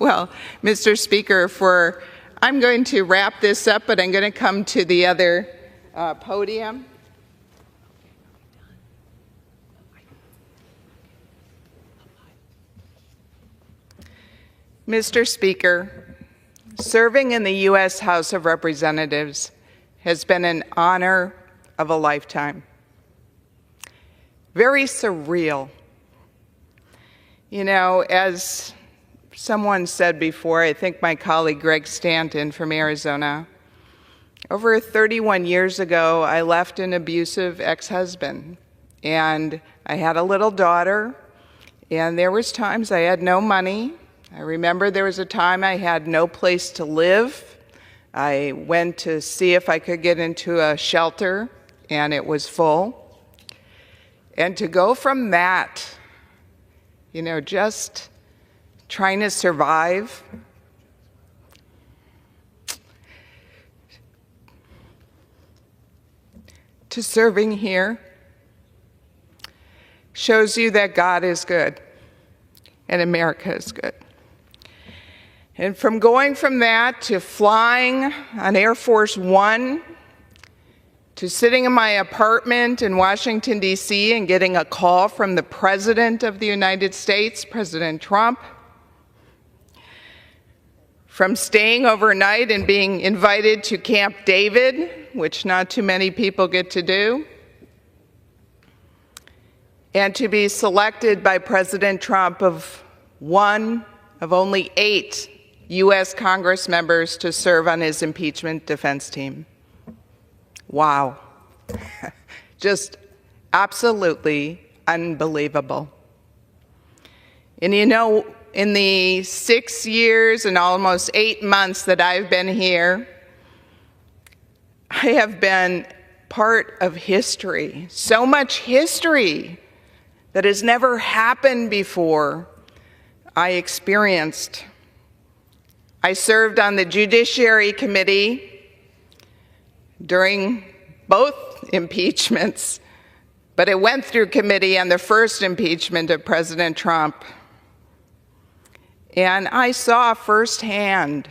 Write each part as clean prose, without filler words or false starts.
Well, Mr. Speaker, I'm going to wrap this up, but I'm going to come to the other podium. Mr. Speaker, serving in the U.S. House of Representatives has been an honor of a lifetime. Very surreal. You know, as someone said before, I think my colleague Greg Stanton from Arizona, over 31 years ago, I left an abusive ex-husband, and I had a little daughter, and there was times I had no money. I remember there was a time I had no place to live. I went to see if I could get into a shelter, and it was full. And to go from that, you know, just trying to survive, to serving here, shows you that God is good and America is good. And from going from that to flying on Air Force One, to sitting in my apartment in Washington, D.C., and getting a call from the President of the United States, President Trump, from staying overnight and being invited to Camp David, which not too many people get to do, and to be selected by President Trump of one of only 8 U.S. Congress members to serve on his impeachment defense team. Wow. Just absolutely unbelievable. And you know, in the 6 years and almost 8 months that I've been here, I have been part of history, so much history that has never happened before I experienced. I served on the Judiciary Committee during both impeachments, but it went through committee on the first impeachment of President Trump. And I saw firsthand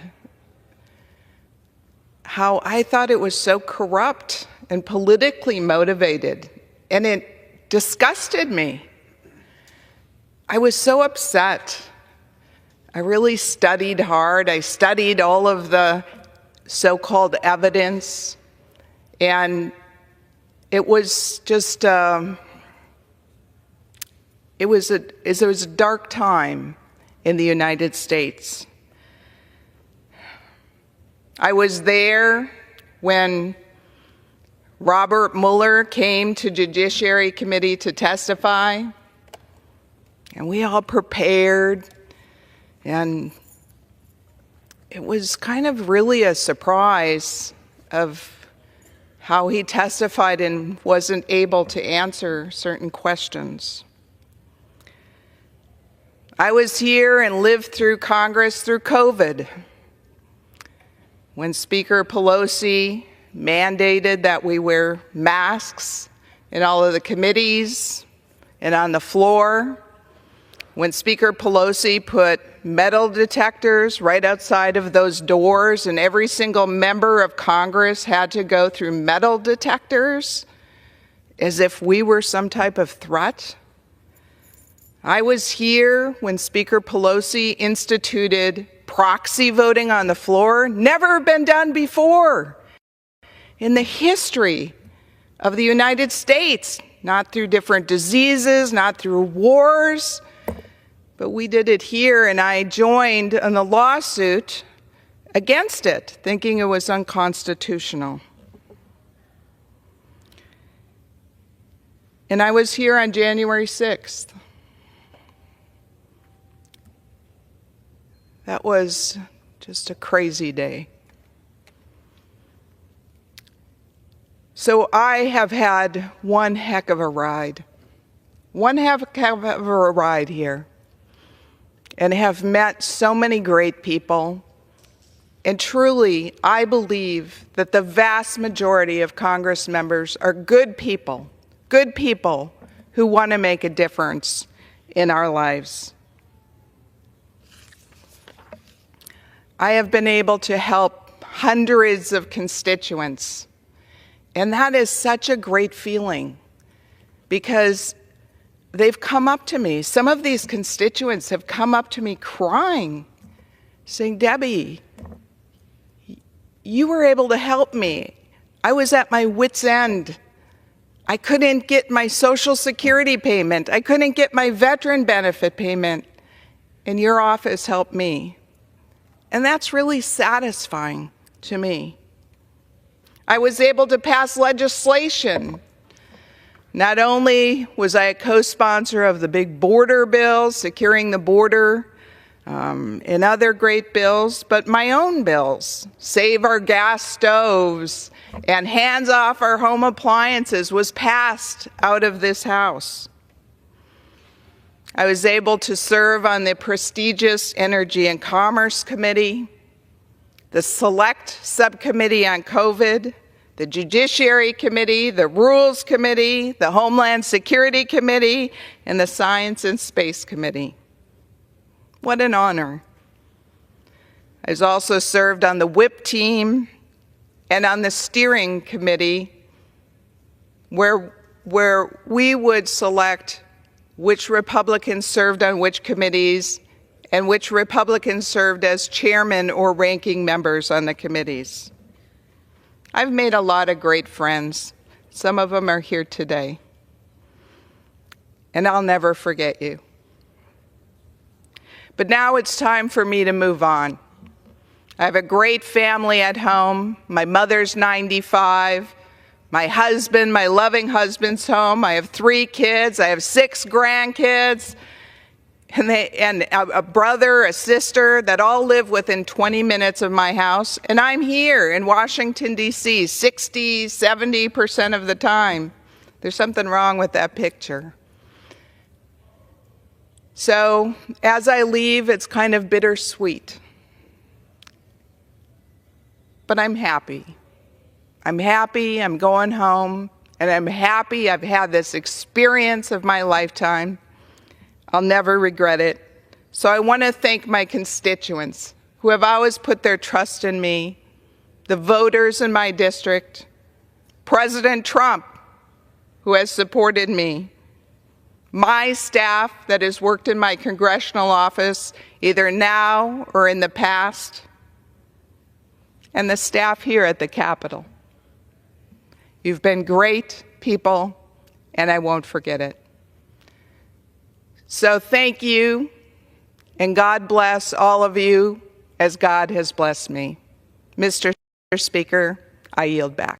how I thought it was so corrupt and politically motivated, and it disgusted me. I was so upset. I really studied hard. I studied all of the so-called evidence, and it was just, it was a dark time in the United States. I was there when Robert Mueller came to Judiciary Committee to testify, and we all prepared, and it was kind of really a surprise of how he testified and wasn't able to answer certain questions. I was here and lived through Congress through COVID, when Speaker Pelosi mandated that we wear masks in all of the committees and on the floor, when Speaker Pelosi put metal detectors right outside of those doors and every single member of Congress had to go through metal detectors as if we were some type of threat. I was here when Speaker Pelosi instituted proxy voting on the floor, never been done before in the history of the United States, not through different diseases, not through wars, but we did it here, and I joined in the lawsuit against it, thinking it was unconstitutional. And I was here on January 6th. That was just a crazy day. So I have had one heck of a ride. One heck of a ride here. And have met so many great people. And truly, I believe that the vast majority of Congress members are good people who want to make a difference in our lives. I have been able to help hundreds of constituents. And that is such a great feeling because they've come up to me. Some of these constituents have come up to me crying, saying, Debbie, you were able to help me. I was at my wit's end. I couldn't get my Social Security payment. I couldn't get my veteran benefit payment. And your office helped me. And that's really satisfying to me. I was able to pass legislation. Not only was I a co-sponsor of the big border bill, securing the border, and other great bills, but my own bills, Save Our Gas Stoves and Hands Off Our Home Appliances, was passed out of this House. I was able to serve on the prestigious Energy and Commerce Committee, the Select Subcommittee on COVID, the Judiciary Committee, the Rules Committee, the Homeland Security Committee, and the Science and Space Committee. What an honor. I was also served on the WHIP team and on the steering committee where we would select which Republicans served on which committees and which Republicans served as chairman or ranking members on the committees. I've made a lot of great friends. Some of them are here today. And I'll never forget you. But now it's time for me to move on. I have a great family at home. My mother's 95. My husband, my loving husband's home. I have 3 kids. I have 6 grandkids. And a brother, a sister that all live within 20 minutes of my house. And I'm here in Washington, D.C., 60, 70% of the time. There's something wrong with that picture. So as I leave, it's kind of bittersweet. But I'm happy. I'm happy I'm going home, and I'm happy I've had this experience of my lifetime. I'll never regret it. So I want to thank my constituents who have always put their trust in me, the voters in my district, President Trump, who has supported me, my staff that has worked in my congressional office, either now or in the past, and the staff here at the Capitol. You've been great people, and I won't forget it. So thank you, and God bless all of you as God has blessed me. Mr. Speaker, I yield back.